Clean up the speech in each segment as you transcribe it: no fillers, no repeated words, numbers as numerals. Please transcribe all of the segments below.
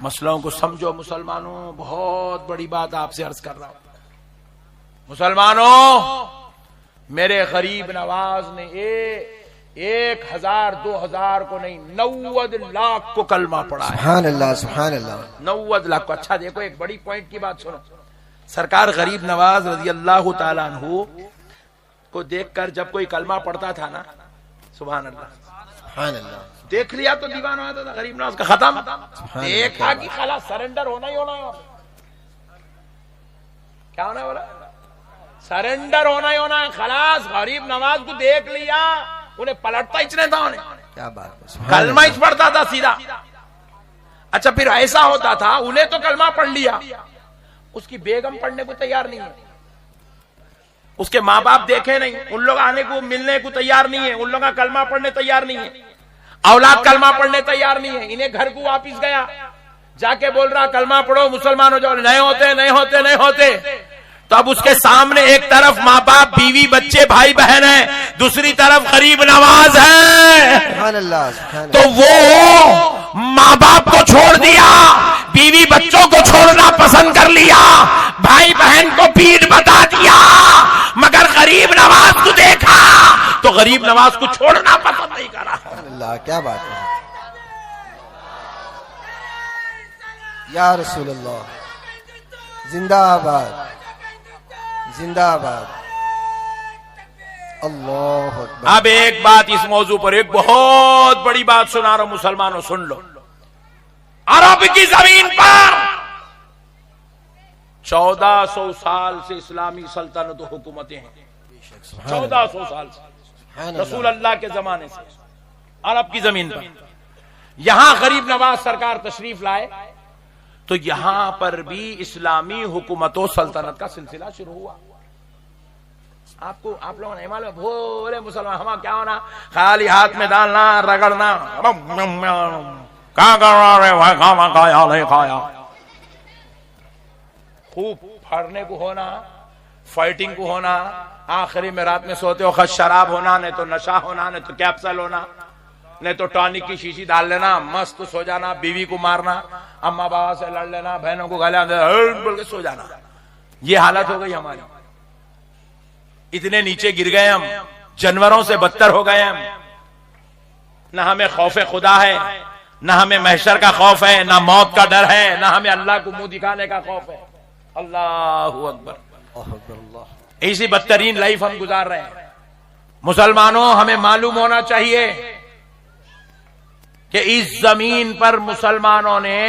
मसलों को समझो मुसलमानों। बहुत बड़ी बात आपसे अर्ज कर रहा हूं मुसलमानों। मेरे गरीब नवाज ने 1000 2000 को नहीं 90 लाख को कलमा पढ़ा है। सुभान अल्लाह सुभान अल्लाह। 90 लाख को। अच्छा देखो एक बड़ी पॉइंट की बात सुनो। सरकार गरीब नवाज रजी अल्लाह तआला अन्हु को देखकर जब कोई कलमा पढ़ता था ना, सुभान अल्लाह सुभान अल्लाह, देख लिया तो दीवाना होता था गरीब नवाज का। खत्म। देखा कि खाला सरेंडर होना ही होना है। क्या होना है बोला? सरेंडर होना ही होना है। खलास गरीब नवाज को देख लिया, उन्हें पलटता ही नहीं था। उन्हें क्या बात है, कलमा ही पढ़ता था सीधा। अच्छा फिर ऐसा होता था, उन्हें तो कलमा पढ़ लिया, उसकी बेगम पढ़ने को तैयार नहीं है, उसके माँ बाप देखे नहीं, उन लोग आने को मिलने को तैयार नहीं है, उन लोग कलमा पढ़ने तैयार नहीं है, औलाद कलमा पढ़ने तैयार नहीं है। इन्हें घर को वापिस गया, जाके बोल रहा कलमा पढ़ो मुसलमान हो जाओ। नहीं होते नहीं होते नहीं होते। तो अब उसके सामने एक तरफ माँ बाप बीवी बच्चे भाई बहन है, दूसरी तरफ गरीब नवाज है। सुभान अल्लाह सुभान तो वो माँ बाप को छोड़ दिया, बीवी बच्चों को छोड़ना पसंद कर लिया, भाई बहन को पीठ बता दिया, मगर गरीब नवाज को देखा तो गरीब नवाज को छोड़ना पसंद नहीं करा। अल्लाह। क्या बात है या रसूल अल्लाह। जिंदाबाद जिंदाबाद। अल्लाह अकबर। अब एक बात इस मौजू पर, एक बहुत बड़ी बात सुना रहा हूं मुसलमानों, सुन लो। अरब की जमीन पर 1400 साल से इस्लामी सल्तनत हुकूमतें हैं। 1400 साल से रसूल अल्लाह के जमाने से अरब की जमीन पर। यहां गरीब नवाज सरकार तशरीफ लाए तो यहां पर भी इस्लामी हुकूमतों सल्तनत का सिलसिला शुरू हुआ। आपको आप लोगों ने मालूम, भोले मुसलमान हम क्या होना, खाली हाथ में डालना रगड़ना, क्या कर रहा है खाया नहीं खाया, खूब फाड़ने को होना, फाइटिंग को होना, आखिरी में रात में सोते हो खत शराब होना, नहीं तो नशा होना, नहीं तो कैप्सूल होना, नहीं तो टॉनिक की शीशी डाल लेना, मस्त सो जाना, बीवी को मारना, अम्मा बाबा से लड़ लेना, बहनों को गालियां बोल के सो जाना। ये हालत हो गई हमारी। इतने नीचे गिर गए हम, जानवरों से बदतर हो गए हम। न हमें खौफ खुदा है, न हमें महशर का खौफ है, न मौत का डर है, न हमें अल्लाह को मुंह दिखाने का खौफ है। अल्लाहू अकबर। ऐसी बदतरीन लाइफ हम गुजार रहे हैं। मुसलमानों हमें मालूम होना चाहिए कि इस जमीन पर मुसलमानों ने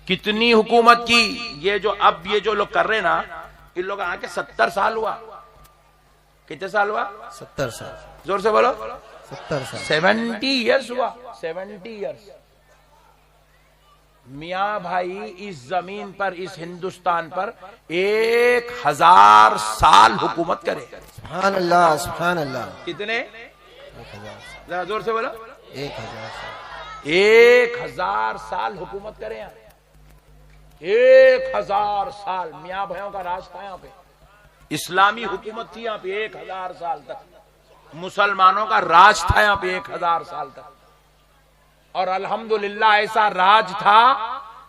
कितनी हुकूमत की। ये जो लोग कर रहे ना, इन लोग आके 70 साल हुआ। कितने साल हुआ? 70 साल। जोर से बोलो। 70 साल। 70 ईयर्स हुआ। 70 ईयर्स। मियां भाई इस जमीन पर, इस हिंदुस्तान पर 1000 साल हुकूमत करे। सुभान अल्लाह सुभान अल्लाह। कितने? 1000। जोर से बोलो। 1000 साल। 1000 साल हुकूमत करे यहाँ। 1000 साल मियां भाइयों का राज था यहाँ पे। इस्लामी हुकूमत थी यहाँ पे 1000 साल तक। मुसलमानों का राज था यहाँ पे 1000 साल तक। और अल्हम्दुलिल्लाह ऐसा राज था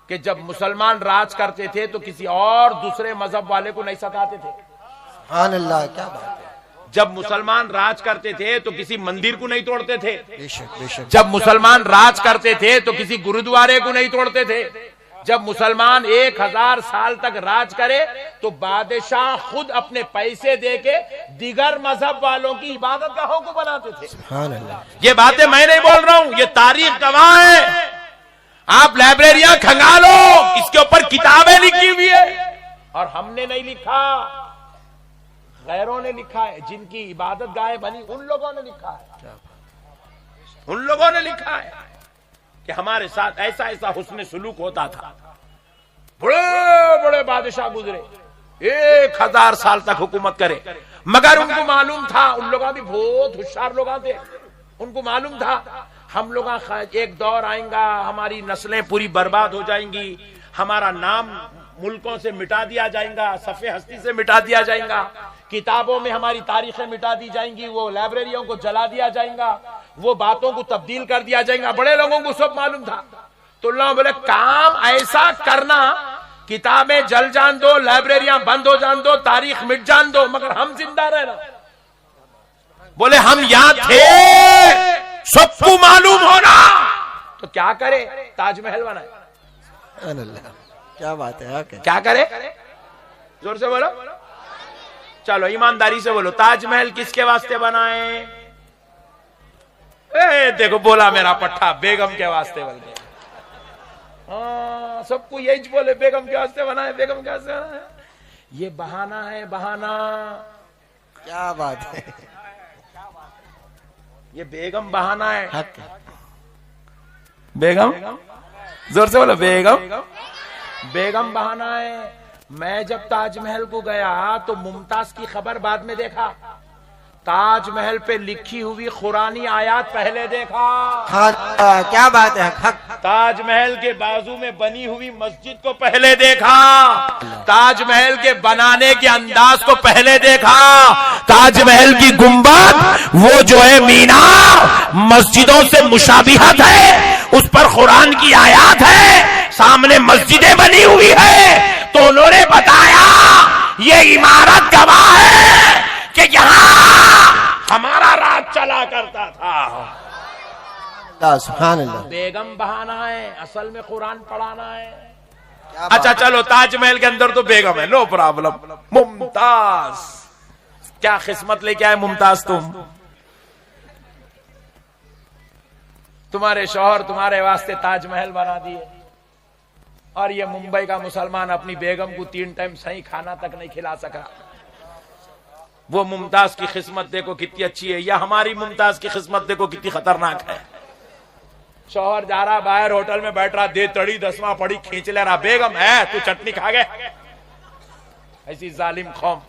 कि जब मुसलमान राज करते थे तो किसी और दूसरे मजहब वाले को नहीं सताते थे। सुभान अल्लाह। क्या बात है। जब मुसलमान राज करते थे तो किसी मंदिर को नहीं तोड़ते थे। बेशक बेशक। जब मुसलमान राज करते थे तो किसी गुरुद्वारे को नहीं तोड़ते थे। जब मुसलमान 1000 साल तक राज करे तो बादशाह खुद अपने पैसे देके दिगर मजहब वालों की इबादत गाहों को बनाते थे। सुभान अल्लाह। ये बातें मैं नहीं बोल रहा हूं, ये तारीख गवाह है। आप लाइब्रेरियां खंगालो, इसके ऊपर किताबें लिखी हुई है। और हमने नहीं लिखा, गैरों ने लिखा है। जिनकी इबादत गाहें बनी उन लोगों ने लिखा है। उन लोगों ने लिखा है कि हमारे साथ ऐसा ऐसा हुस्न सुलूक होता था। बड़े बड़े बादशाह गुजरे, 1000 साल तक हुकूमत करे, मगर उनको मालूम था, उन लोग भी बहुत होशियार लोग थे, उनको मालूम था हम लोग एक दौर आएगा, हमारी नस्लें पूरी बर्बाद हो जाएंगी, हमारा नाम मुल्कों से मिटा दिया जाएगा, सफ़े हस्ती से मिटा दिया जाएगा, किताबों में हमारी तारीखें मिटा दी जाएंगी, वो लाइब्रेरियों को जला दिया जाएगा, वो बातों को तब्दील कर दिया जाएगा। बड़े लोगों को सब मालूम था। तो अल्लाह बोले काम ऐसा करना, किताबें जल जान दो, लाइब्रेरियां बंद हो जान दो, तारीख मिट जान दो, मगर हम जिंदा रहना। बोले हम यहां थे, सबको मालूम होना, तो क्या करे? ताजमहल बनाए। अल्लाह, क्या बात है। क्या करे? जोर से बोलो, चलो ईमानदारी से बोलो, ताजमहल किसके वास्ते बनाए? देखो बोला मेरा पट्टा, बेगम के वास्ते बोल के। हाँ, सबको यही बोले, बेगम के वास्ते बनाए, बेगम के वास्ते बनाए। ये बहाना है, बहाना। क्या बात है। ये बेगम बहाना है। हक। बेगम, जोर से बोलो, बेगम। बेगम बहाना है। मैं जब ताजमहल को गया तो मुमताज की खबर बाद में देखा, ताजमहल पे लिखी हुई कुरानी आयत पहले देखा। हाँ, क्या बात है। हक। ताजमहल के बाजू में बनी हुई मस्जिद को पहले देखा, ताजमहल के बनाने के अंदाज को पहले देखा, ताजमहल की गुंबद वो जो है मीनार मस्जिदों से मुशाबिहत है, उस पर कुरान की आयत है, सामने मस्जिदें बनी हुई है। तो उन्होंने बताया ये इमारत गवाह है कि यहाँ हमारा राज चला करता था। सुभान अल्लाह। बेगम बहाना है, असल में कुरान पढ़ाना है। क्या अच्छा चलो, ताजमहल के अंदर तो बेगम है, नो प्रॉब्लम। मुमताज, क्या किस्मत लेके आए मुमताज तुम। तुम्हारे शौहर तुम्हारे वास्ते ताजमहल बना दिए, और ये मुंबई का मुसलमान अपनी बेगम को 3 टाइम सही खाना तक नहीं खिला सका। वो मुमताज की किस्मत देखो कितनी अच्छी है, या हमारी मुमताज की किस्मत देखो कितनी खतरनाक है। शौहर जा रहा बाहर, होटल में बैठ रहा, दे तड़ी 10वां पड़ी खींच ले रहा, बेगम है तू चटनी खा गए। ऐसी जालिम कौम।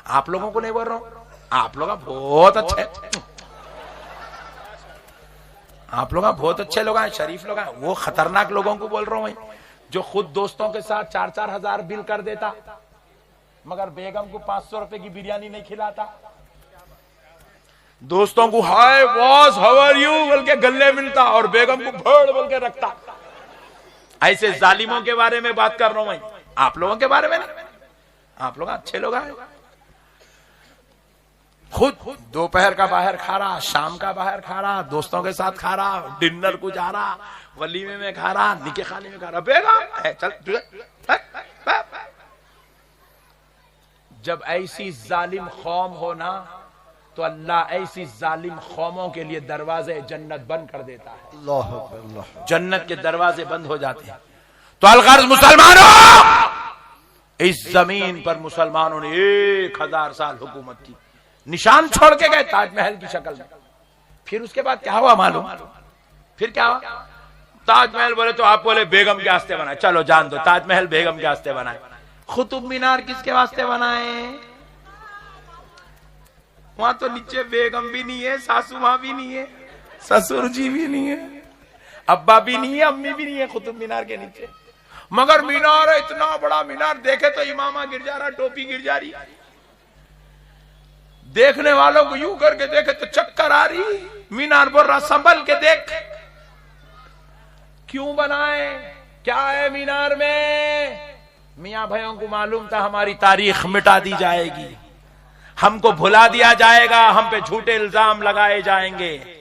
आप लोगों को नहीं बोल रहा हूं, आप लोग बहुत अच्छे, आप लोग बहुत अच्छे लोग हैं, शरीफ लोग हैं। वो खतरनाक लोगों को बोल रहा हूं, जो खुद दोस्तों के साथ 4-4 हजार बिल कर देता, मगर बेगम को 500 रुपए की बिरयानी नहीं खिलाता। दोस्तों को हाय बॉस हाउ आर यू बोल के गले मिलता, और बेगम को भड़ बोल के रखता। ऐसे जालिमों के बारे में बात कर रहा हूं मैं, आप लोगों के बारे में नहीं। आप लोग अच्छे लोग हैं। खुद दोपहर का बाहर खा रहा, शाम का बाहर खा रहा, दोस्तों के साथ खा रहा, डिनर को जा रहा, वलीमे में खा रहा, निके खाने में खा रहा, बेगम चल। जब ऐसी जालिम कौम हो ना, तो अल्लाह ऐसी जालिम कौमों के लिए दरवाजे जन्नत बंद कर देता है। अल्लाह। जन्नत के दरवाजे बंद हो जाते हैं। तो अलगर्ज मुसलमानों, इस जमीन पर मुसलमानों ने 1000 साल हुकूमत की, निशान छोड़ के गए ताजमहल की शक्ल में। फिर उसके बाद क्या हुआ मालूम? फिर क्या हुआ? ताजमहल बोले तो आप बोले बेगम के वास्ते बनाए, चलो जान दो, ताजमहल बेगम के वास्ते बनाए। कुतुब मीनार किसके वास्ते बनाए? वहां तो नीचे बेगम भी नहीं है, सासू माँ भी नहीं है, ससुर जी भी नहीं है, अब्बा भी नहीं है, अम्मी भी नहीं है कुतुब मीनार के नीचे। मगर मीनार है, इतना बड़ा मीनार, देखे तो इमामा गिर जा रहा, टोपी गिर जा रही, देखने वालों को यूं करके देखे तो चक्कर आ रही। मीनार बोल रहा संभल के देख। क्यों बनाए? क्या है मीनार में? मियां भाइयों को मालूम था हमारी तारीख मिटा दी जाएगी, हमको भुला दिया जाएगा, हम पे झूठे इल्जाम लगाए जाएंगे।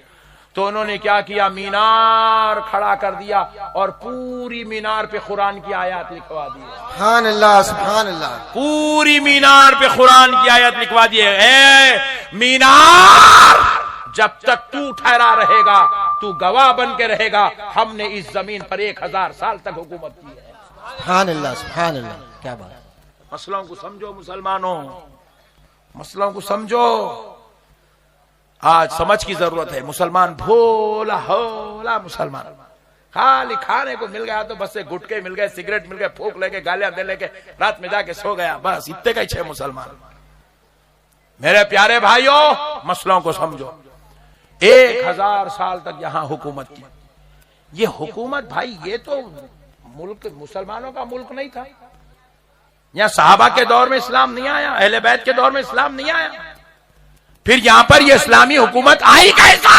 तो उन्होंने क्या किया? मीनार खड़ा कर दिया और पूरी मीनार पे कुरान की आयत लिखवा दी। सुभान अल्लाह, सुभान अल्लाह। पूरी मीनार पे कुरान की आयत लिखवा दी है। मीनार जब तक तू ठहरा रहेगा, तू गवाह बन के रहेगा, हमने इस जमीन पर 1000 साल तक हुकूमत की है। सुभान अल्लाह, सुभान अल्लाह। क्या बात। मसलों को समझो मुसलमानों, मसलों को समझो। आज समझ की जरूरत है। मुसलमान भोला होला मुसलमान, खाली खाने को मिल गया तो बस से गुटके मिल गए, सिगरेट मिल गए, फूक लेके गालियां दे लेके रात में जाके सो गया, बस इतने का ही छे मुसलमान। मेरे प्यारे भाइयों, मसलों को समझो। 1000 साल तक यहां हुकूमत की। ये हुकूमत भाई, ये तो मुल्क मुसलमानों का मुल्क नहीं था। यहां सहाबा के दौर में इस्लाम नहीं आया, अहले बैत के दौर में इस्लाम नहीं आया, फिर यहां पर ये इस्लामी हुकूमत आई कैसा?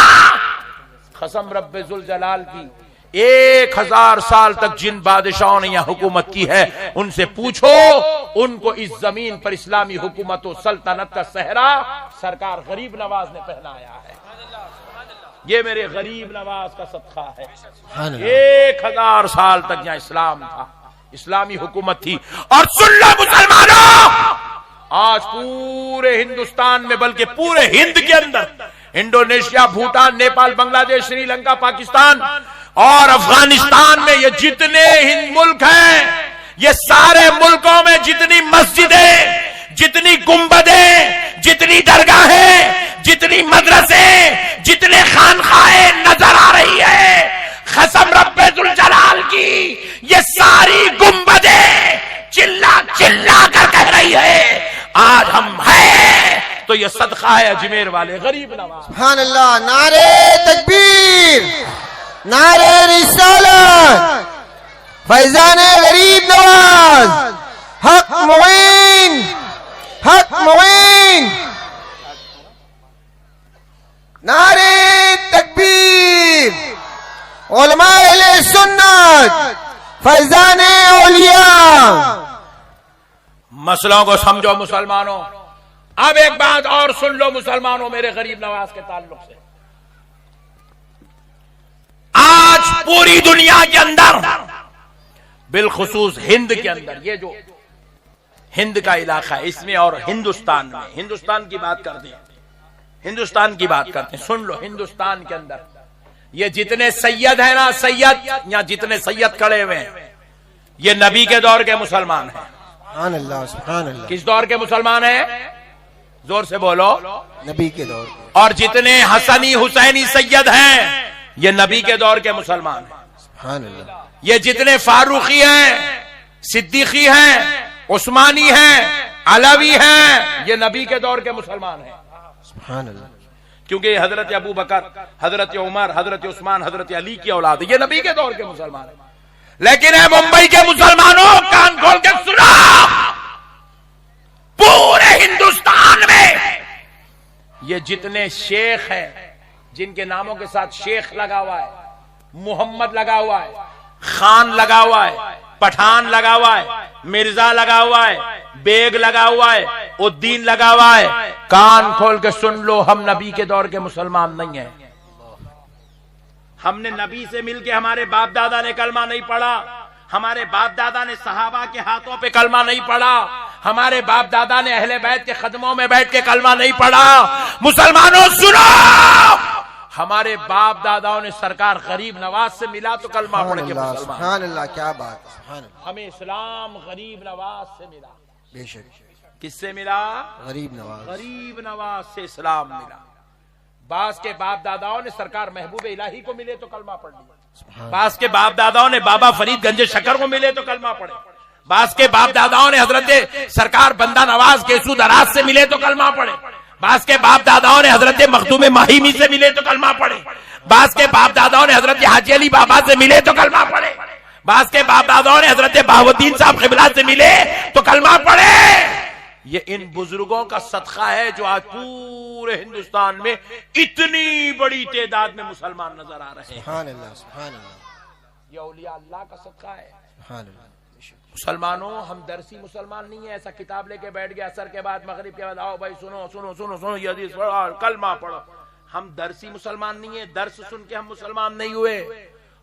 कसम रब्बे जुल जलाल की, 1000 साल तक जिन बादशाहों ने यहां हुकूमत की है उनसे पूछो, उनको इस जमीन पर इस्लामी हुकूमत और सल्तनत का सहरा सरकार गरीब नवाज ने पहनाया है। ये मेरे गरीब नवाज का सदका है। 1000 साल तक यहां इस्लाम था, इस्लामी हुकूमत थी। और सुन लो मुसलमानों, आज पूरे हिंदुस्तान में बल्कि पूरे हिंद के अंदर इंडोनेशिया, भूटान, नेपाल, बांग्लादेश, श्रीलंका, पाकिस्तान और अफगानिस्तान में ये जितने हिंद मुल्क हैं, ये सारे मुल्कों में जितनी मस्जिदें, जितनी गुंबदें, जितनी दरगाहें, जितनी मदरसे, जितने खानखाहें नजर आ रही है, कसम रब्बे जुल जलाल की, ये सारी गुंबदें चिल्ला चिल्ला कर कह रही है आज हम हैं तो ये सदका है अजमेर वाले गरीब नवाज। सुभान अल्लाह। नारे तकबीर, नारे रिसालत, फैजान गरीब नवाज, हक मुईन, हक मुईन। नारे तकबीर, उलमा अहले सुन्नत, फैजान औलिया। मसलों को समझो मुसलमानों। अब एक बात और सुन लो मुसलमानों मेरे गरीब नवाज के ताल्लुक से। आज पूरी दुनिया के अंदर, बिलखुसूस हिंद के अंदर, ये जो हिंद का इलाका है इसमें और हिंदुस्तान में, हिंदुस्तान की बात करते हैं, हिंदुस्तान की बात करते हैं। सुन लो, हिंदुस्तान के अंदर ये जितने सैयद है ना, सैयद या जितने सैयद खड़े हुए हैं, ये नबी के दौर के मुसलमान हैं। सुभान अल्लाह, सुभान अल्लाह। किस दौर के मुसलमान हैं? जोर से बोलो। नबी के दौर। और जितने हसनी हुसैनी सैयद हैं, ये नबी के दौर के मुसलमान हैं। सुभान अल्लाह। ये जितने फारूकी हैं, सिद्दीकी हैं, उस्मानी हैं, अलवी हैं, ये नबी के दौर के मुसलमान हैं। सुभान अल्लाह। क्योंकि हजरत अबू बकर, हजरत उमर, हजरत उस्मान, हजरत अली की औलाद है, ये नबी के दौर के मुसलमान हैं। लेकिन है मुंबई के मुसलमानों, कान खोल के सुना, पूरे हिंदुस्तान में ये जितने शेख हैं, जिनके नामों के साथ शेख लगा हुआ है, मोहम्मद लगा हुआ है, खान लगा हुआ है, पठान लगा हुआ है, मिर्जा लगा हुआ है, बेग लगा हुआ है, उद्दीन लगा हुआ है, कान खोल के सुन लो, हम नबी के दौर के मुसलमान नहीं हैं। हमने नबी से मिलके, हमारे बाप दादा ने कलमा नहीं पढ़ा, हमारे बाप दादा ने सहाबा के हाथों पे कलमा नहीं पढ़ा, हमारे बाप दादा ने अहले बैत के कदमों में बैठ के कलमा नहीं पढ़ा। मुसलमानों सुनो, हमारे बाप दादाओं ने सरकार गरीब नवाज से मिला तो कलमा पढ़ के मुसलमान। सुभान अल्लाह, क्या बात है, सुभान अल्लाह। हमें इस्लाम गरीब नवाज से मिला। बेशक। किससे मिला? गरीब नवाज। गरीब नवाज से इस्लाम मिला। बास के बाप दादाओं ने सरकार महबूब इलाही को मिले तो कलमा पढ़ लिया। बास के बाप दादाओं ने बाबा फरीद गंज शकर को मिले तो कलमा पढ़े। बास के बाप दादाओं ने हजरत सरकार बंदा नवाज केसू दराज से मिले तो कलमा पढ़े। बास के बाप दादाओं ने हजरत मखदूम माहिमी से मिले तो कलमा पढ़े। बास के बाप दादाओं ने हजरत हाजी अली बाबा से मिले तो कलमा पढ़े। बास के बाप दादाओं ने हजरत बहाउद्दीन साहब क़िबला से मिले तो कलमा पढ़े। ये इन बुजुर्गों का सदका है जो आज पूरे हिंदुस्तान में इतनी बड़ी तादाद में मुसलमान नजर आ रहे हैं। सुभान अल्लाह, सुभान अल्लाह। ये औलिया अल्लाह का सदका है। सुभान अल्लाह। मुसलमानों, हम दरसी मुसलमान नहीं है, ऐसा किताब लेके बैठ गया असर के बाद मगरिब के बाद, आओ भाई सुनो सुनो सुनो सुनो ये हदीस पढ़ो, कलमा पढ़ो। हम दरसी मुसलमान नहीं है, दर्स सुन के हम मुसलमान नहीं हुए।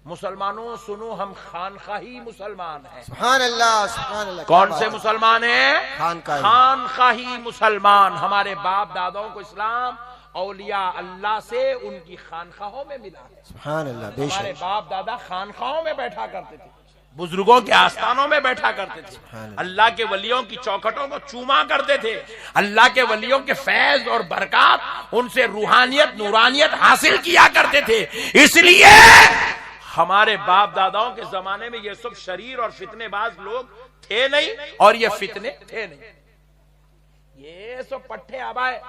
मुसलमानों सुनो, हम खानखाही मुसलमान हैं। सुभान अल्लाह, सुभान अल्लाह। कौन से मुसलमान हैं? खानखाही मुसलमान। हमारे बाप दादाओं को इस्लाम औलिया अल्लाह से उनकी खानखाहों में मिला है। सुभान अल्लाह, हमारे बेशक। बाप दादा खानखाहों में बैठा करते थे, बुजुर्गों के आस्थानों में बैठा करते थे, अल्लाह के वलियों की चौखटों को चूमा करते थे, अल्लाह के वलियों के फैज और बरकत, उनसे रूहानियत नूरानियत हासिल किया करते थे। इसलिए हमारे बाप दादाओं के जमाने में ये सब शरीर और फितनेबाज लोग थे नहीं, और ये फितने थे नहीं। ये सब पट्टे आबाए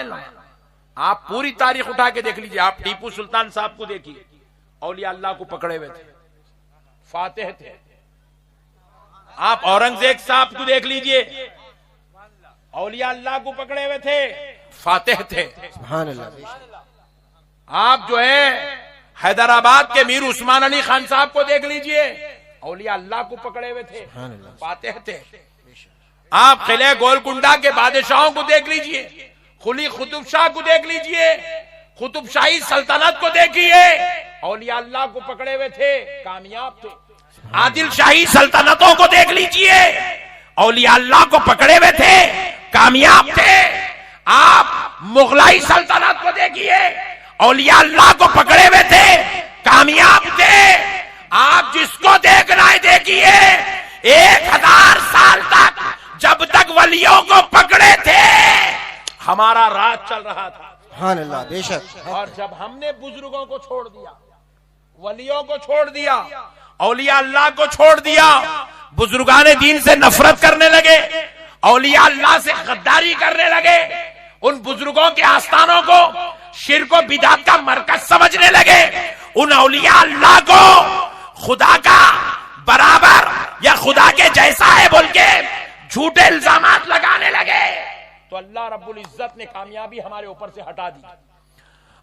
ना। आप पूरी तारीख उठा के देख लीजिए। आप टीपू सुल्तान साहब को देखिए, औलिया अल्लाह को पकड़े हुए थे, फातेह थे। आप औरंगजेब साहब को देख लीजिए, औलिया अल्लाह को पकड़े हुए थे, फातेह थे। सुभान अल्लाह। आप जो है हैदराबाद के मीर उस्मान अली खान साहब को देख लीजिए, औलिया अल्लाह को पकड़े हुए थे, पाते थे। आप किले गोलकुंडा के बादशाहों को देख लीजिए, कुली कुतुब शाह को देख लीजिए, कुतुब शाही सल्तनत को देखिए, औलिया अल्लाह को पकड़े हुए थे, कामयाब थे। आदिल शाही सल्तनतों को देख लीजिए, औलिया अल्लाह को पकड़े हुए थे, कामयाब थे। आप मुगलाई सल्तनत को देखिए, औलिया अल्लाह को पकड़े हुए थे, कामयाब थे। आप जिसको देखना है देखिए, 1000 साल तक जब तक वलियों को पकड़े थे हमारा राज चल रहा था। सुभान अल्लाह, बेशक। और जब हमने बुजुर्गों को छोड़ दिया, वलियों को छोड़ दिया, औलिया अल्लाह को छोड़ दिया, बुजुर्गाने दीन से नफरत करने लगे, औलिया अल्लाह से गद्दारी करने लगे, उन बुजुर्गों के आस्थानों को शिर्क व बिदात का मरकज समझने लगे, उन औलिया अल्लाह को खुदा का बराबर या खुदा के जैसा है बोल के झूठे इल्जामात लगाने लगे, तो अल्लाह रब्बुल इज्जत ने कामयाबी हमारे ऊपर से हटा दी।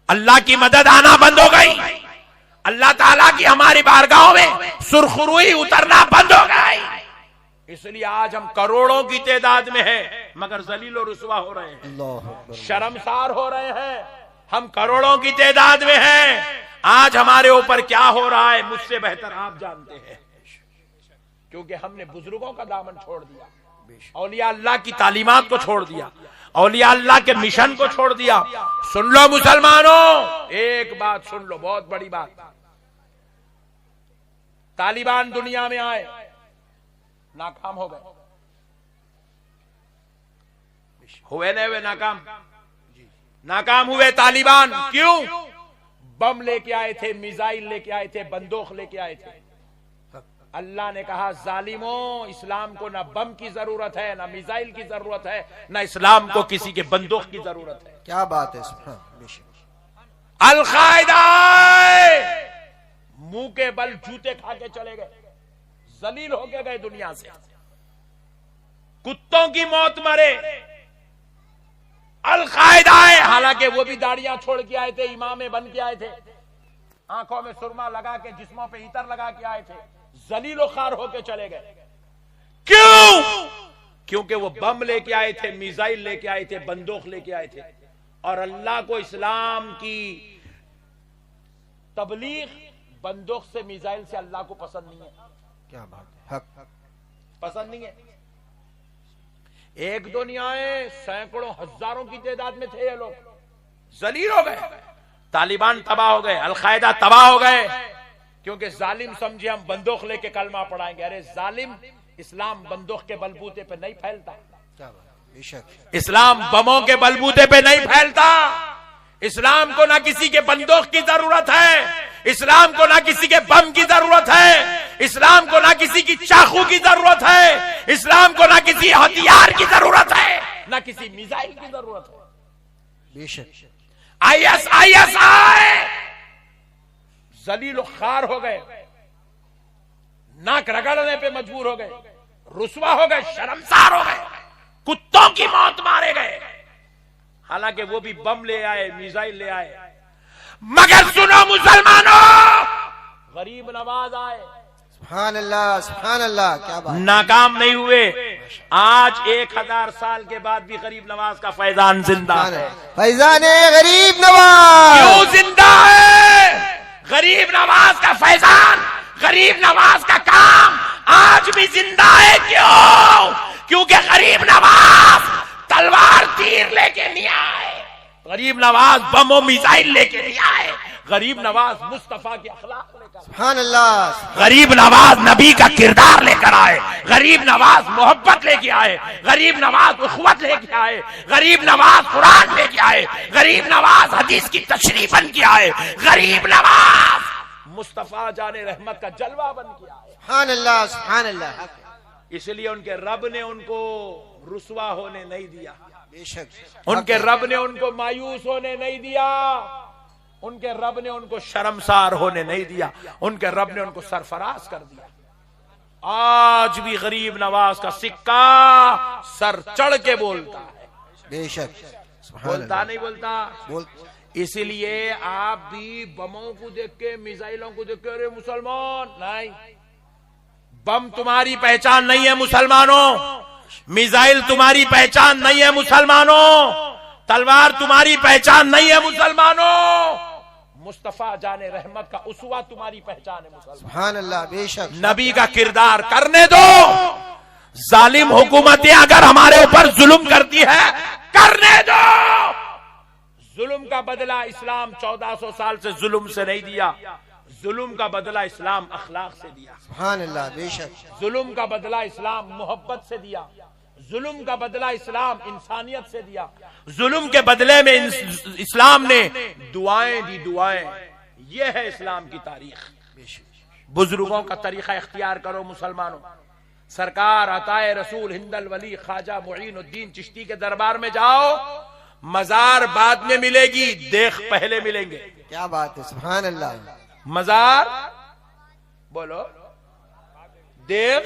अल्लाह की मदद आना बंद हो गई, अल्लाह ताला की हमारी बारगाहों में सुरखरुई उतरना बंद हो गई। इसलिए आज हम करोड़ों की तादाद में हैं, मगर जलील और रुसवा हो रहे हैं, शर्मसार हो रहे हैं। हम करोड़ों की तादाद में हैं, आज हमारे ऊपर क्या हो रहा है मुझसे बेहतर आप जानते हैं, क्योंकि हमने बुजुर्गों का दामन छोड़ दिया, औलिया अल्लाह की तालीमात को छोड़ दिया, औलिया अल्लाह के मिशन को छोड़ दिया। सुन लो मुसलमानों, एक बात सुन लो, बहुत बड़ी बात। तालिबान दुनिया में आए, नाकाम हो गए, हुए नहीं हुए नाकाम? नाकाम हुए तालिबान। क्यों? बम लेके आए थे, मिसाइल लेके आए थे, बंदूक लेके आए थे। अल्लाह ने कहा जालिमों, इस्लाम को ना बम की जरूरत है, ना मिसाइल की जरूरत है, ना इस्लाम को किसी के बंदूक की जरूरत है। क्या बात है। अल-कायदा मुंह के बल जूते खा के चले गए, जलील होके गए दुनिया से, कुत्तों की मौत मरे। अल-कायदा है, हालांकि वो भी दाढ़ियां छोड़ के आए थे, इमामे बन के आए थे, आंखों में सुरमा लगा के, जिस्मों पे इतर लगा के आए थे, जलीलो खार होके चले गए। क्यों? क्योंकि वो बम लेके आए थे, मिसाइल लेके आए थे, बंदूक लेके आए थे, और अल्लाह को इस्लाम की तबलीग बंदूक से, मिसाइल से अल्लाह को पसंद नहीं है। क्या बात है, हक पसंद नहीं है। एक दो नहीं आए, सैकड़ों हजारों की तादाद में थे ये लोग, जलील हो गए। तालिबान तबाह हो गए, अल-कायदा तबाह हो गए, क्योंकि जालिम समझे हम बंदूक लेके कलमा पढ़ाएंगे। अरे जालिम, इस्लाम बंदूक के बलबूते पे नहीं फैलता, क्या बात, बेशक। इस्लाम बमों के बलबूते पे नहीं फैलता। इस्लाम को ना किसी के बंदूक की जरूरत है, इस्लाम को ना किसी के बम की जरूरत है, इस्लाम को ना किसी की चाकू की जरूरत है, इस्लाम को ना किसी हथियार की जरूरत है, ना किसी मिसाइल की जरूरत है। बेशक। ISI जलील खार हो गए, नाक रगड़ने पे मजबूर हो गए, रुसवा हो गए, शर्मसार हो गए, कुत्तों की मौत मारे गए। हालांकि वो भी बम ले आए, मिसाइल ले आए, मगर सुनो मुसलमानों, गरीब नवाज आए, सुभान अल्लाह, सुभान अल्लाह, क्या बात। नाकाम नहीं हुए। आज 1000 साल के बाद भी गरीब नवाज का फैजान जिंदा है। फैजान गरीब नवाज क्यों जिंदा है? गरीब नवाज का फैजान, गरीब नवाज का काम आज भी जिंदा है। क्यों? क्योंकि गरीब नवाज तलवार तीर लेके नहीं आए, गरीब नवाज बम और मिसाइल लेके नहीं आए, गरीब नवाज मुस्तफा की अखलाक लेकर, सुभान अल्लाह, गरीब नवाज नबी का किरदार लेकर आए, गरीब नवाज मोहब्बत लेके आए, गरीब नवाज उखवत लेके आए, गरीब नवाज कुरान लेके आए, गरीब नवाज हदीस की तशरीह बन के आए, गरीब नवाज मुस्तफा जाने रहमत का जलवा बन के आए। सुभान अल्लाह, सुभान अल्लाह। इसलिए उनके रब ने उनको रुसवा होने नहीं दिया, बेशक। उनके रब ने उनको मायूस होने नहीं दिया, उनके रब ने उनको शर्मसार होने नहीं दिया, उनके रब ने उनको सरफराज कर दिया। आज भी गरीब नवाज का सिक्का सर चढ़ के बोलता है, बेशक। बोलता नहीं बोलता? बोल। इसलिए आप भी बमों को देख के, मिसाइलों को देख के, अरे मुसलमान नहीं, बम तुम्हारी पहचान नहीं है मुसलमानों, मिसाइल तुम्हारी पहचान नहीं है मुसलमानों, तलवार तुम्हारी पहचान नहीं है मुसलमानों, मुस्तफा जाने रहमत का उसवा तुम्हारी पहचान है मुसलमान। सुभान अल्लाह, बेशक नबी का किरदार करने दो। जालिम हुकूमतें अगर हमारे ऊपर जुल्म करती है, करने दो। जुल्म का बदला इस्लाम 1400 साल से जुल्म से नहीं दिया, जुल्म का बदला इस्लाम अखलाक से दिया। सुभान अल्लाह, बेशक जुल्म का बदला इस्लाम मोहब्बत से दिया, जुल्म का बदला इस्लाम इंसानियत से दिया, जुल्म के बदले में इस्लाम ने दुआएं दी, दुआएं। यह है इस्लाम की तारीख। बुजुर्गों का तरीका इख्तियार करो मुसलमानों। सरकार अताए रसूल हिंदल वली ख्वाजा मुईनुद्दीन चिश्ती के दरबार में जाओ, मजार बाद में मिलेगी, देख पहले मिलेंगे। क्या बात है, सुभान अल्लाह। मजार बोलो, देख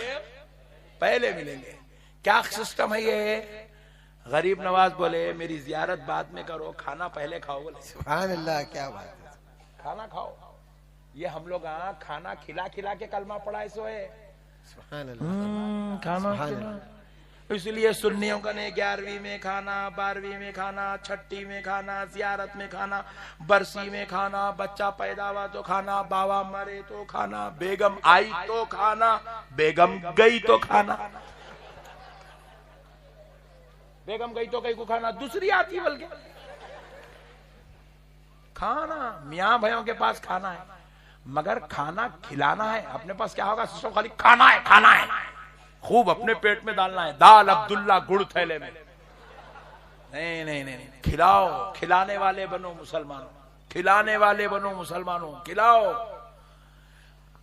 पहले मिलेंगे। क्या सिस्टम है ये? गरीब नवाज बोले मेरी जियारत बाद में करो, खाना पहले खाओ। बोले सुभान अल्लाह, क्या बात है, खाना खाओ। ये हम लोग खाना खिला खिला के कलमा पढ़ाए सो है। सुभान अल्लाह, खाना सुभान खिला। अल्लाह। इसलिए सुन्नियों का ने 11वीं में खाना, 12वीं में खाना, 6ठी में खाना, जियारत में खाना, बरसी में खाना, बच्चा पैदा हुआ तो खाना, बाबा मरे तो खाना, बेगम आई तो खाना, बेगम गई तो खाना, बेगम गई तो कहीं को खाना, दूसरी आती बल्कि खाना। मियाँ भाइयों के पास खाना है, मगर खाना खिलाना है। अपने पास क्या होगा? सिस्टम खाली खाना है, खाना है, खूब अपने पेट में डालना है, दाल अब्दुल्ला गुड़ थैले में। नहीं नहीं नहीं, नहीं। खिलाओ, खिलाने वाले बनो मुसलमानों, खिलाने वाले बनो मुसलमानों, खिलाओ।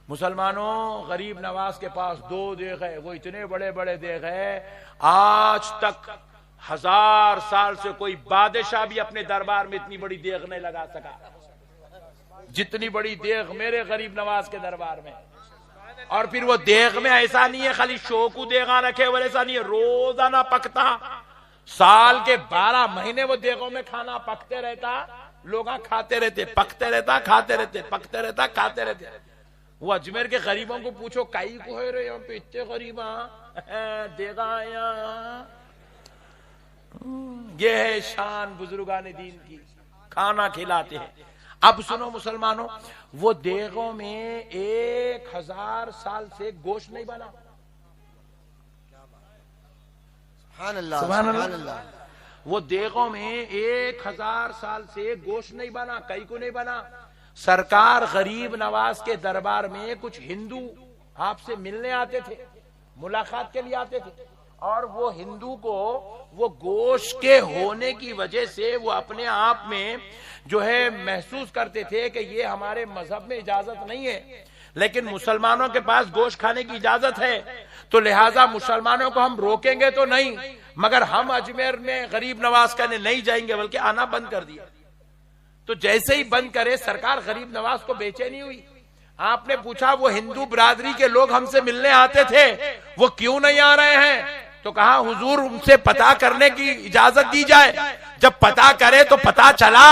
मुसलमानों, गरीब नवाज के पास 2 देख है, वो इतने बड़े बड़े देख है, आज तक 1000 साल से कोई बादशाह भी अपने दरबार में इतनी बड़ी देख नहीं लगा सका जितनी बड़ी देख मेरे गरीब नवाज के दरबार में। और फिर वो देख में ऐसा नहीं है खाली शो को देगा रखे, वो ऐसा नहीं है, रोजाना पकता। साल के 12 महीने वो देगों में खाना पकते रहता, लोग खाते रहते, पकते रहता, खाते रहते, पकते रहता, खाते रहते। वो अजमेर के गरीबों को पूछो, काई को है रे यहाँ पे इतने गरीब देगा यहाँ। ये है शान बुजुर्गान दीन की, खाना खिलाते हैं। अब सुनो मुसलमानों, वो देगों में 1000 साल से गोश्त नहीं बना। सुभान अल्लाह, सुभान सुभान अल्लाह। अल्लाह। वो देगों में 1000 साल से गोश्त नहीं बना, कई को नहीं बना। सरकार गरीब नवाज के दरबार में कुछ हिंदू आपसे मिलने आते थे, मुलाकात के लिए आते थे, और वो हिंदू को वो गोश्त के होने की वजह से वो अपने आप में जो है महसूस करते थे कि ये हमारे मजहब में इजाजत नहीं है, लेकिन मुसलमानों के पास गोश्त खाने की इजाजत है, तो लिहाजा मुसलमानों को हम रोकेंगे तो नहीं, मगर हम अजमेर में गरीब नवाज करने नहीं जाएंगे, बल्कि आना बंद कर दिया। तो जैसे ही बंद करे, सरकार गरीब नवाज को बेचैनी हुई। आपने पूछा वो हिंदू बिरादरी के लोग हमसे मिलने आते थे, वो क्यों नहीं आ रहे हैं? तो कहा हुजूर उनसे पता करने की इजाजत दी जाए। जब पता करे तो पता चला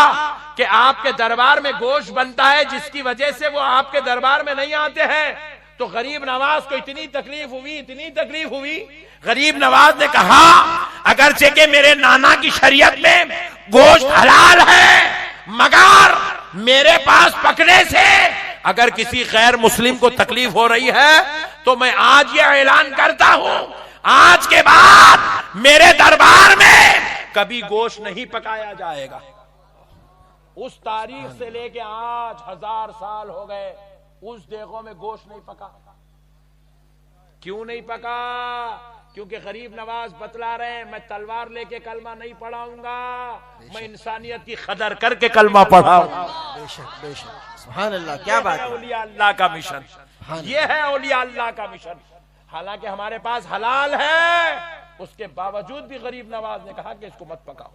कि आपके दरबार में गोश्त बनता है, जिसकी वजह से वो आपके दरबार में नहीं आते हैं। तो गरीब नवाज को इतनी तकलीफ हुई, इतनी तकलीफ हुई। गरीब नवाज ने कहा अगरचे के मेरे नाना की शरीयत में गोश्त हलाल है, मगर मेरे पास पकने से अगर किसी गैर मुस्लिम को तकलीफ हो रही है तो मैं आज ये ऐलान करता हूं, आज के बाद मेरे दरबार में कभी गोश्त नहीं पकाया जाएगा। उस तारीख से लेके आज 1000 साल हो गए, उस देगों में गोश्त नहीं पका। क्यों नहीं पका? क्योंकि गरीब नवाज बतला रहे हैं, मैं तलवार लेके कलमा नहीं पढ़ाऊंगा, मैं इंसानियत की कदर करके कलमा पढ़ाऊंगा। बेशक बेशक, सुभान अल्लाह, क्या बात है। औलिया अल्लाह का मिशन, ये है औलिया अल्लाह का मिशन। हालांकि हमारे पास हलाल है, उसके बावजूद भी गरीब नवाज ने कहा कि इसको मत पकाओ।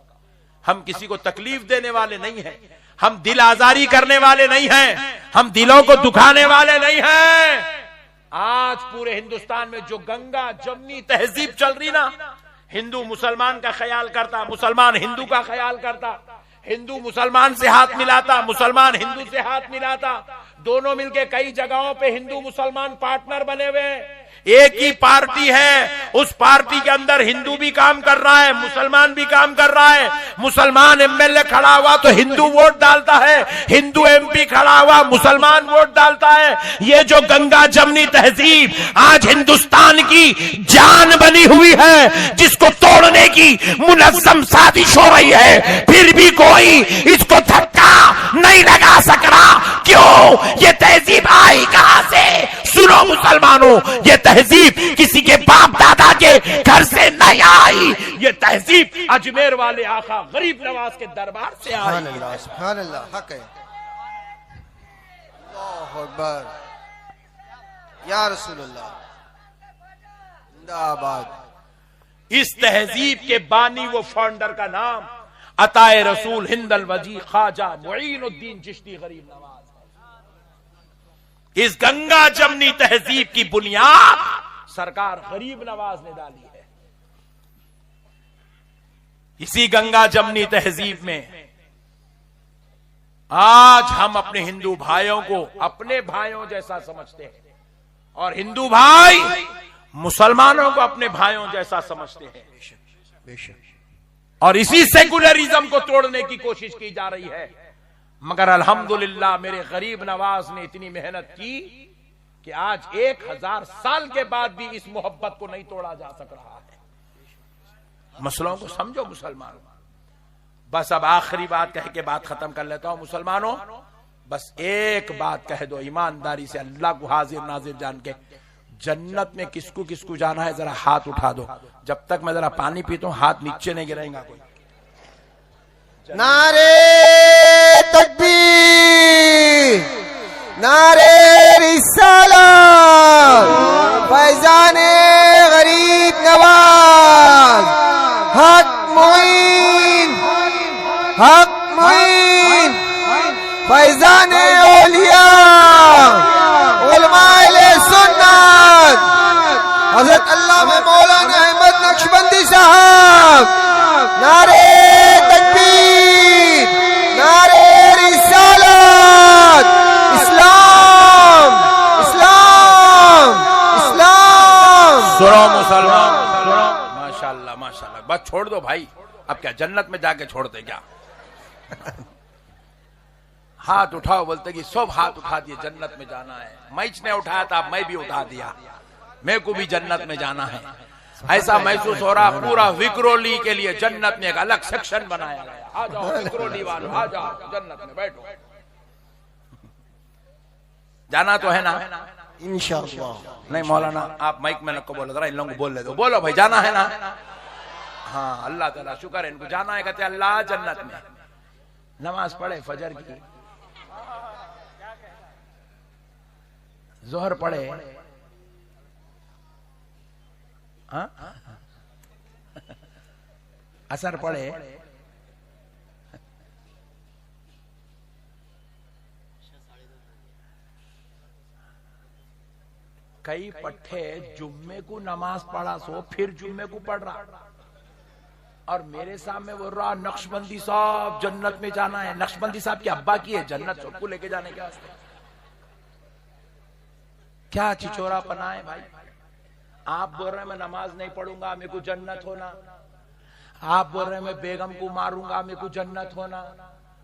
हम किसी को तकलीफ देने वाले नहीं हैं, हम दिल आजारी करने वाले नहीं हैं, हम दिलों को दुखाने वाले नहीं हैं। आज पूरे हिंदुस्तान में जो गंगा जमनी तहजीब चल रही ना, हिंदू मुसलमान का ख्याल करता, मुसलमान हिंदू का ख्याल करता, हिंदू मुसलमान से हाथ मिलाता, मुसलमान हिंदू से हाथ मिलाता, दोनों मिलके कई जगहों पे हिंदू मुसलमान पार्टनर बने हुए हैं। एक ही पार्टी है, उस पार्टी के अंदर हिंदू भी काम कर रहा है, मुसलमान भी काम कर रहा है। मुसलमान एमएलए खड़ा हुआ तो हिंदू वोट डालता है, हिंदू एमपी खड़ा हुआ मुसलमान वोट डालता है। ये जो गंगा जमनी तहजीब आज हिंदुस्तान की जान बनी हुई है, जिसको तोड़ने की मुनज़्ज़म साजिश हो रही है, फिर भी कोई इसको धक्का नहीं लगा सक रहा। क्यों? ये तहजीब आई कहां से? सुनो मुसलमानों, ये तहजीब किसी के बाप दादा के घर से नहीं आई, ये तहजीब अजमेर वाले आका गरीब नवाज के दरबार से आई। सुभान अल्लाह, हक है। अल्लाहु अकबर, या रसूलुल्लाह, जिंदाबाद। इस तहजीब के बानी वो फाउंडर का नाम अताए रसूल हिंदल वजी ख्वाजा मुईनुद्दीन चिश्ती गरीब नवाज। इस गंगा जमनी तहजीब की बुनियाद सरकार गरीब नवाज ने डाली है। इसी गंगा जमनी तहजीब में आज हम अपने हिंदू भाइयों को अपने भाइयों जैसा समझते हैं और हिंदू भाई मुसलमानों को अपने भाइयों जैसा समझते हैं। और इसी सेकुलरिज्म को तोड़ने की कोशिश की जा रही है। मगर अल्हम्दुलिल्लाह मेरे गरीब नवाज ने इतनी मेहनत की कि आज 1000 साल के बाद भी इस मोहब्बत को नहीं तोड़ा जा सक रहा है। मसलों को समझो मुसलमानों। बस अब आखिरी बात कह के बात खत्म कर लेता हूं मुसलमानों। बस एक बात कह दो ईमानदारी से, अल्लाह को हाजिर नाजिर जान के, जन्नत में किसको किसको जाना है जरा हाथ उठा दो। जब तक मैं जरा पानी पीता हूं हाथ नीचे नहीं गिरेगा कोई। नारे तकबीर, नारे रिसालत, फैजाने गरीब नवाज, हक मुईन, हक मुईन, फैजाने औलिया, उलमाए सुन्नत, हजरत अल्लामा मौलाना अहमद नक्शबंदी साहब। नारे तकबीर, नारे रिसालत, इस्लाम, इस्लाम, इस्लाम। सुनो मुसलमान, सुनो। माशाल्लाह माशाल्लाह। बस छोड़ दो भाई, अब क्या जन्नत में जाके छोड़ते क्या? हाथ उठाओ, बोलते कि सब हाथ उठा दिए, जन्नत में जाना है। मैच ने उठाया था, मैं भी उठा दिया, मेरे को भी जन्नत में जाना है। ऐसा महसूस हो रहा पूरा विक्रोली के लिए जन्नत में एक अलग सेक्शन बनाया गया। आ जाओ विक्रोली वालों, आ जाओ जन्नत में बैठो। जाना तो है ना इंशाअल्लाह। नहीं मौलाना आप माइक में नको बोलो, जरा इन लोगों को बोल ले दो। बोलो भाई जाना है ना? हाँ अल्लाह ताला शुक्र है, इनको जाना है। कहते अल्लाह जन्नत में। नमाज पढ़े फजर की, जोहर पढ़े, असर पढ़े, कई पट्टे जुम्मे को नमाज पढ़ा सो फिर जुम्मे को पढ़ रहा और मेरे सामने बोल रहा नक्शबंदी साहब जन्नत में जाना है। नक्शबंदी साहब की अब्बा की है जन्नत, सबको लेके जाने के वास्ते। क्या चिचोरा पना है भाई। आप बोल रहे हैं मैं नमाज नहीं पढ़ूंगा मेरे को जन्नत होना, आप बोल रहे हैं मैं बेगम को मारूंगा मेरे को जन्नत होना,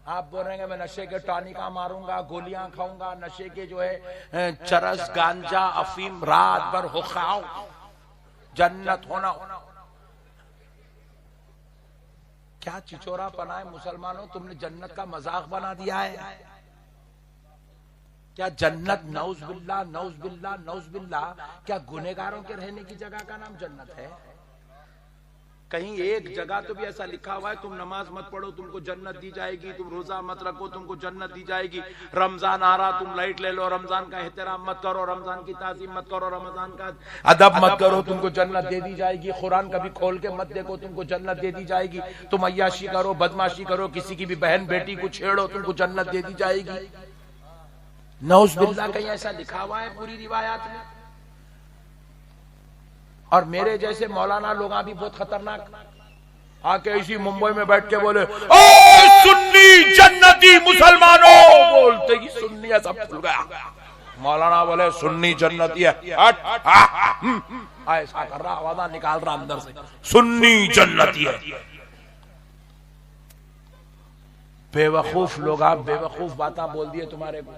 आप बोल रहे हैं मैं नशे के टॉनिका मारूंगा, गोलियां खाऊंगा, नशे के जो है चरस गांजा अफीम रात भर हो खाओ, जन्नत होना। क्या चिचोरा पना है मुसलमानों, तुमने जन्नत का मजाक बना दिया है। क्या जन्नत नौज बिल्ला नौज बिल्ला नौज बिल्ला, क्या गुनेगारों के रहने की जगह का नाम जन्नत है? कहीं एक जगह तो भी ऐसा लिखा हुआ है तुम नमाज मत पढ़ो तुमको जन्नत दी जाएगी, तुम रोजा मत रखो तुमको जन्नत दी जाएगी, रमजान आ रहा तुम लाइट ले लो, रमजान का एहतराम मत करो, रमजान की ताज़ीम मत करो, रमजान का अदब मत करो, तुमको जन्नत दे दी जाएगी, कुरान कभी खोल के मत देखो तुमको जन्नत दे दी जाएगी, तुम अय्याशी करो बदमाशी करो, किसी की भी बहन बेटी को छेड़ो तुमको जन्नत दे दी जाएगी। नौज बिल्ला कहीं ऐसा लिखा हुआ है पूरी रिवायात में? और मेरे जैसे मौलाना लोग भी बहुत खतरनाक आके इसी मुंबई में बैठ के बोले ओ सुन्नी जन्नती मुसलमानों, बोलते ही सुन्नी सब खुल गया। मौलाना बोले सुन्नी जन्नती है, ऐसा कर रहा, आवाज निकाल रहा अंदर से, सुन्नी जन्नती है। बेवकूफ लोग, आप बेवकूफ बातें बोल दिए तुम्हारे को।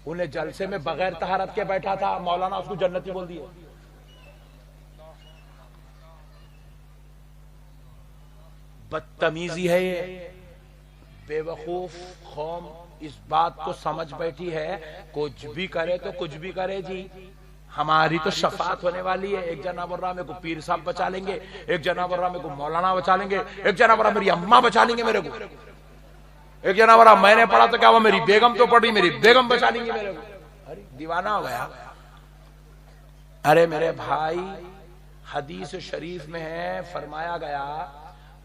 उन्हें जलसे में बगैर तहारत के बैठा था, मौलाना उसको जन्नती बोल दिए। बदतमीजी है ये। बेवकूफ कौम इस बात को समझ बैठी है, कुछ भी करे तो कुछ भी करे जी, हमारी तो शफात होने वाली है। एक जना बोल रहा मेरे को पीर साहब बचा लेंगे, एक जना बोल रहा मेरे को मौलाना बचा लेंगे, एक जना बोल रहा मेरी अम्मा बचा लेंगे मेरे को, एक जना बोल रहा मैंने पढ़ा तो क्या हुआ, मेरी बेगम तो पढ़ी, मेरी बेगम बचा लेंगी मेरे को। अरे दीवाना हो गया। अरे मेरे भाई, हदीस शरीफ में है, फरमाया गया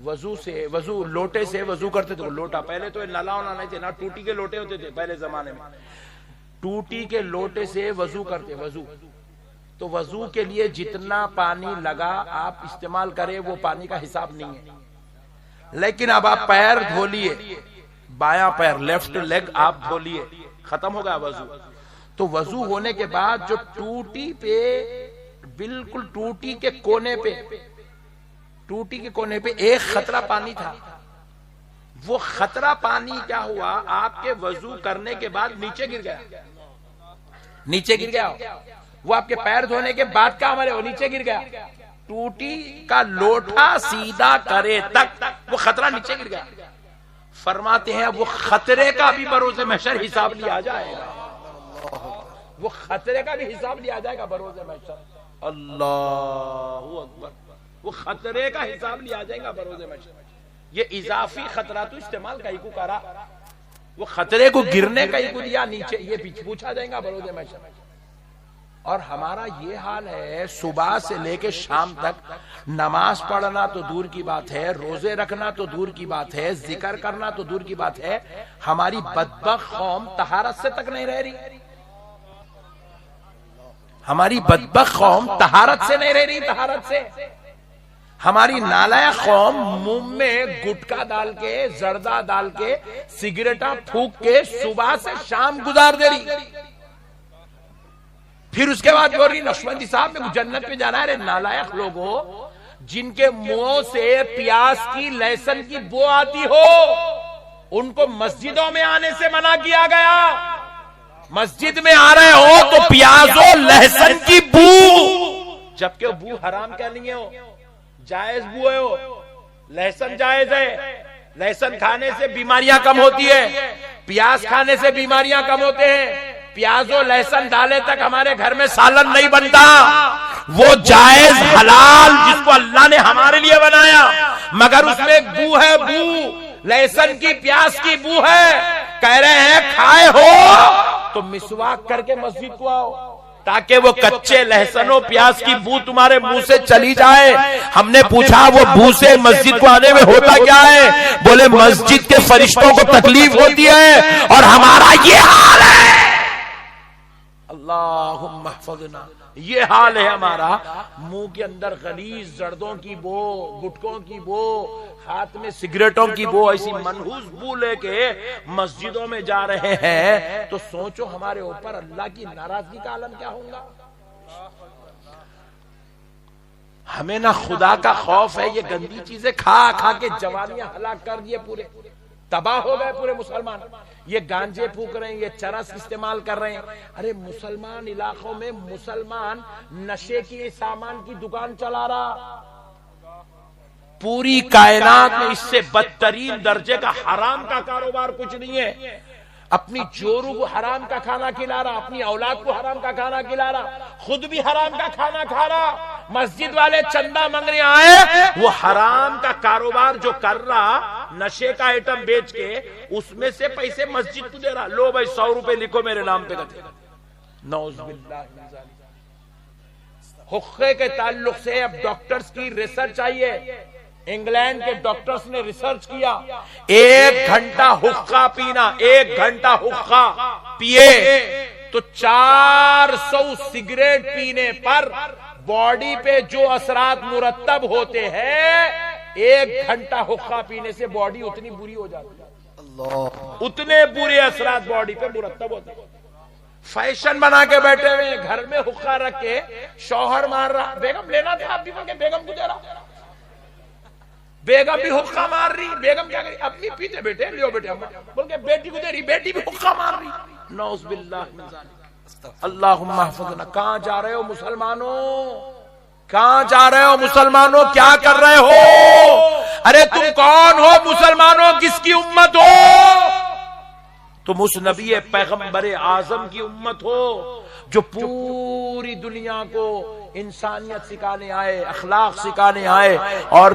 वजू लोटे से वजू करते थे। लोटा पहले तो नला होना नहीं थे ना, टूटी के लोटे होते थे पहले जमाने में, टूटी के लोटे से वजू करते। वजू तो वजू के लिए जितना पानी लगा आप इस्तेमाल करें वो पानी का हिसाब नहीं है। लेकिन अब आप पैर धो लिए, बायां पैर लेफ्ट लेग आप धो लिए, खत्म हो गया वजू। तो वजू होने के बाद जो टूटी पे, बिल्कुल टूटी के कोने पे, टूटी के कोने पे एक खतरा पानी था। वो खतरा पानी क्या हुआ, आपके वजू करने के बाद नीचे गिर गया। नीचे गिर गया वो आपके पैर धोने के बाद का हमारे वो नीचे गिर गया। टूटी का लोटा सीधा करे तक वो खतरा नीचे गिर गया। फरमाते हैं वो खतरे का भी बरोज़े महशर हिसाब लिया जाएगा, वो खतरे का भी हिसाब लिया जाएगा बरोज़े महशर। अल्लाहू अकबर। वो खतरे का हिसाब लिया जाएगा बरोज़े महशर। ये इजाफी खतरा तो इस्तेमाल कहीं को करा, वो खतरे को गिरने कहीं को लिया नीचे, ये पूछा जाएगा बरोज़े महशर। और हमारा ये हाल है, सुबह से लेके शाम तक नमाज पढ़ना तो दूर की बात है, रोजे रखना तो दूर की बात है, जिक्र करना तो दूर की बात है, हमारी बदबख्त कौम तहारत से तक नहीं रह रही। हमारी बदबख्त कौम तहारत से नहीं रह रही, तहारत से। हमारी नालायक कौम मुंह में गुटखा डाल के, जर्दा डाल के, सिगरेटा फूक के सुबह से शाम गुजार दे रही। फिर उसके बाद बोल रही नक्शबंदी साहब मेरे को जन्नत में जाना है। अरे नालायक लोगों, जिनके मुंहों से प्याज की, लहसुन की बो आती हो, उनको मस्जिदों में आने से मना किया गया। मस्जिद में आ रहे हो तो प्याज और लहसुन की बू, जबकि बू हराम कह लिए हो, जायज बू है हो। लहसुन जायज है, लहसुन खाने से बीमारियां कम होती है, प्याज खाने से बीमारियां कम होते हैं। प्याज और लहसुन डाले तक हमारे घर में सालन नहीं बनता। वो जायज हलाल जिसको अल्लाह ने हमारे लिए बनाया, मगर उसमें एक बू है, बू लहसुन की, प्याज की बू है। कह रहे हैं खाए हो तो मिसवाक करके मस्जिद को आओ, ताकि वो कच्चे लहसुनों प्याज की बू तुम्हारे मुंह से चली जाए। हमने पूछा वो बू से मस्जिद को आने में होता क्या है? बोले मस्जिद के फरिश्तों को तकलीफ होती है और हमारा ये हाल है। अल्लाहुम्मा हफ़ज़ना, ये हाल है हमारा। मुंह के अंदर गलीज जर्दों की बो, गुटकों की बो, हाथ में सिगरेटों की बो, ऐसी मनहूस बू लेके मस्जिदों में जा रहे हैं, तो सोचो हमारे ऊपर अल्लाह की नाराजगी का आलम क्या होगा। हमें ना खुदा का खौफ है। ये गंदी चीजें खा खा के जवानियां हलाक कर दिए, पूरे तबाह हो गए पूरे मुसलमान। ये गांजे फूक रहे हैं, ये चरस इस्तेमाल कर रहे हैं। अरे मुसलमान इलाकों में मुसलमान नशे की सामान की दुकान चला रहा। पूरी कायनात में इससे बदतरीन दर्जे का हराम का कारोबार कुछ नहीं है। अपनी जोरू को हराम का खाना खिला रहा, अपनी औलाद को हराम का खाना खिला रहा, खुद भी हराम का खाना खा रहा। मस्जिद वाले चंदा मांगने आए, वो हराम का कारोबार जो कर रहा, नशे का आइटम बेच के उसमें से पैसे मस्जिद को दे रहा। लो भाई 100 रुपए लिखो मेरे नाम पे। नौज़ुबिल्लाह। हुक्के के ताल्लुक से अब डॉक्टर्स की रिसर्च आई है। इंग्लैंड के डॉक्टर्स ने रिसर्च किया, 1 घंटा हुक्का पीना, 1 घंटा हुक्का पिए तो 400 सिगरेट पीने पर बॉडी पे जो असरात मुरत्तब होते हैं 1 घंटा हुक्का पीने से बॉडी उतनी बुरी हो जाती है, अल्लाह। उतने बुरे असरात बॉडी पे मुरतब होते हैं। फैशन बना के बैठे हुए घर में हुक्का रख के शौहर मार रहा, बेगम लेना था आप भी बोल के बेगम को दे रहा, बेगम भी हुक्का मार रही, बेगम क्या करी, अब भी पीते बेटे लियो बेटे बोल के बेटी को दे रही, बेटी भी हुक्का मार रही। नौज़ुबिल्लाह मिन ज़ालिक। अल्लाहुम्मा हफ़ज़ना। कहां जा रहे हो मुसलमानों, कहां जा रहे हो मुसलमानों, क्या कर रहे हो? अरे तुम कौन हो मुसलमानों, किसकी उम्मत हो? तुम उस नबी पैगंबर आजम की उम्मत हो जो पूरी दुनिया को इंसानियत सिखाने आए, अखलाक सिखाने आए। और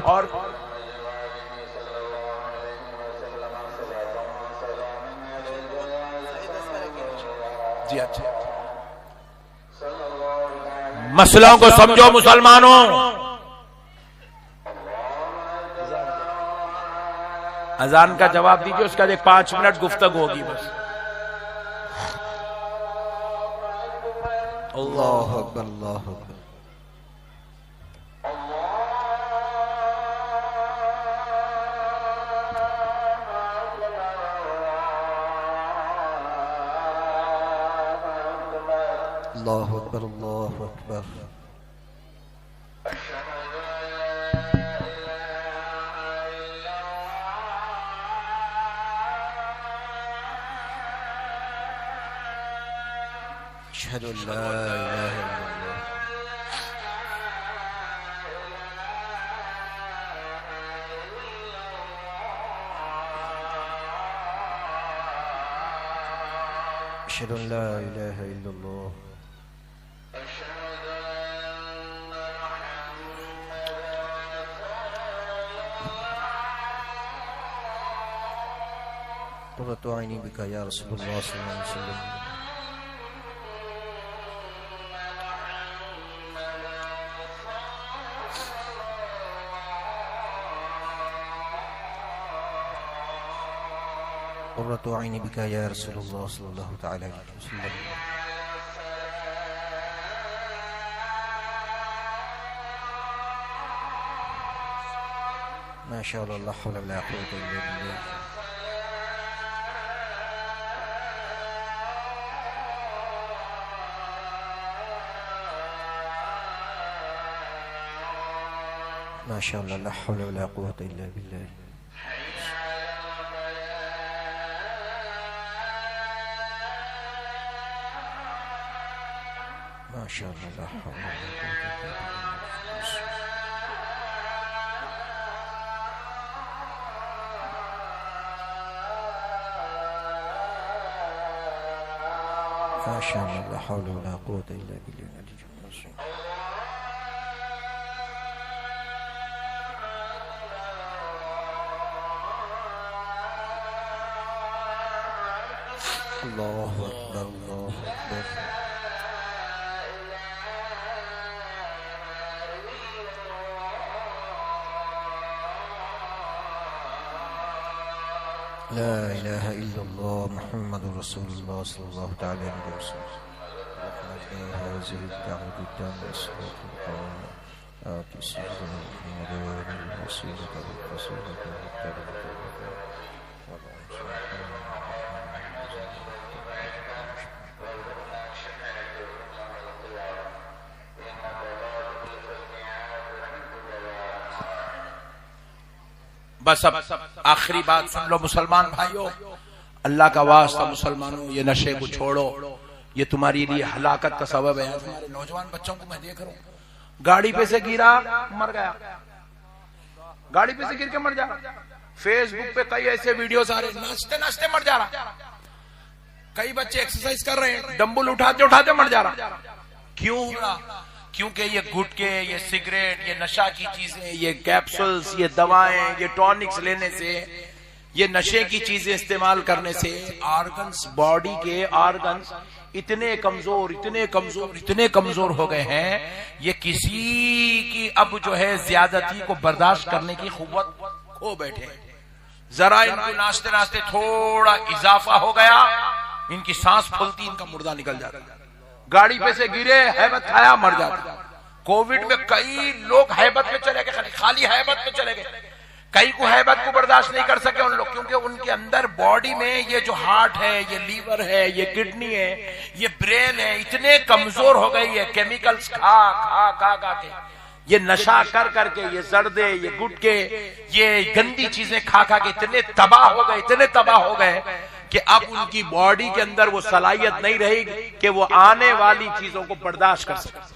जी अच्छा, मसलों को समझो मुसलमानों। अजान का जवाब दीजिए, उसका 5 मिनट गुफ्तगू होगी बस। अल्लाह अकबर, अल्लाह अकबर। अल्लाह अकबर, अल्लाह अकबर। अशहदु अल्ला इलाहा इल्लल्लाह। अशहदु अल्ला इलाहा इल्लल्लाह। क़ुर्रतु ऐनी बिका या रसूलल्लाह सल्लल्लाहु अलैहि वसल्लम। क़ुर्रतु ऐनी बिका या रसूलल्लाह सल्लल्लाहु तआला अलैहि वसल्लम। माशाअल्लाह, ला हौला वला कुव्वता इल्ला बिल्लाह। माशाअल्लाह, ला हौला वला कुव्वता इल्ला बिल्लाह। माशाअल्लाह, ला हौला वला कुव्वता इल्ला बिल्लाह। माशाअल्लाह, ला हौला वला कुव्वता इल्ला बिल्लाह। अल्लाहु अकबर, अल्लाहु अकबर। ला इलाहा इल्लल्लाह मुहम्मदुर रसूलुल्लाह सल्लल्लाहु तआला अलैहि वसल्लम। हाज़िहि दाअवतु ताम्मा सल्लल्लाहु आति सय्यिदना मुहम्मद वसीलत बस अब आखिरी बात सुन लो मुसलमान भाइयों, अल्लाह का वास्ता मुसलमानों, ये नशे को छोड़ो, ये तुम्हारी लिए हलाकत का सबब है। तुम्हारे नौजवान बच्चों को मैं देख रहा हूं, गाड़ी पे से गिरा मर गया, गाड़ी पे से गिर के मर जा रहा। फेसबुक पे कई ऐसे वीडियोस आ रहे, नाचते नाचते मर जा रहा। कई बच्चे एक्सरसाइज कर रहे हैं, डंबल उठाते उठाते मर जा रहा। क्यों हो रहा? क्योंकि ये गुटके, ये सिगरेट, ये नशा की चीजें, ये कैप्सूल्स, ये दवाएं, ये टॉनिक्स लेने से, ये नशे की चीजें इस्तेमाल करने से ऑर्गन्स, बॉडी के ऑर्गन्स इतने कमजोर, इतने कमजोर, इतने कमजोर हो गए हैं, ये किसी की अब जो है ज्यादती को बर्दाश्त करने की कुव्वत खो बैठे। जरा इनको नाचते नाचते थोड़ा इजाफा हो गया, इनकी सांस फूलती, इनका मुर्दा निकल जाता। गाड़ी पे से गिरे, हैबत खाया, मर जाता। कोविड में कई लोग हैबत में चले गए, खाली हैबत में चले गए। कई को हैबत को बर्दाश्त नहीं कर सके उन लोग, क्योंकि उनके अंदर बॉडी में ये जो हार्ट है, ये लीवर है, ये किडनी है, ये ब्रेन है, इतने कमजोर हो गई है केमिकल्स खा खा खा खा के, ये नशा कर करके, ये जर्दे, ये गुटके, ये गंदी चीजें खा खा के इतने तबाह हो गए कि अब उनकी बॉडी के अंदर वो सलाहियत नहीं रहेगी कि वो आने वाली चीजों को बर्दाश्त कर सके।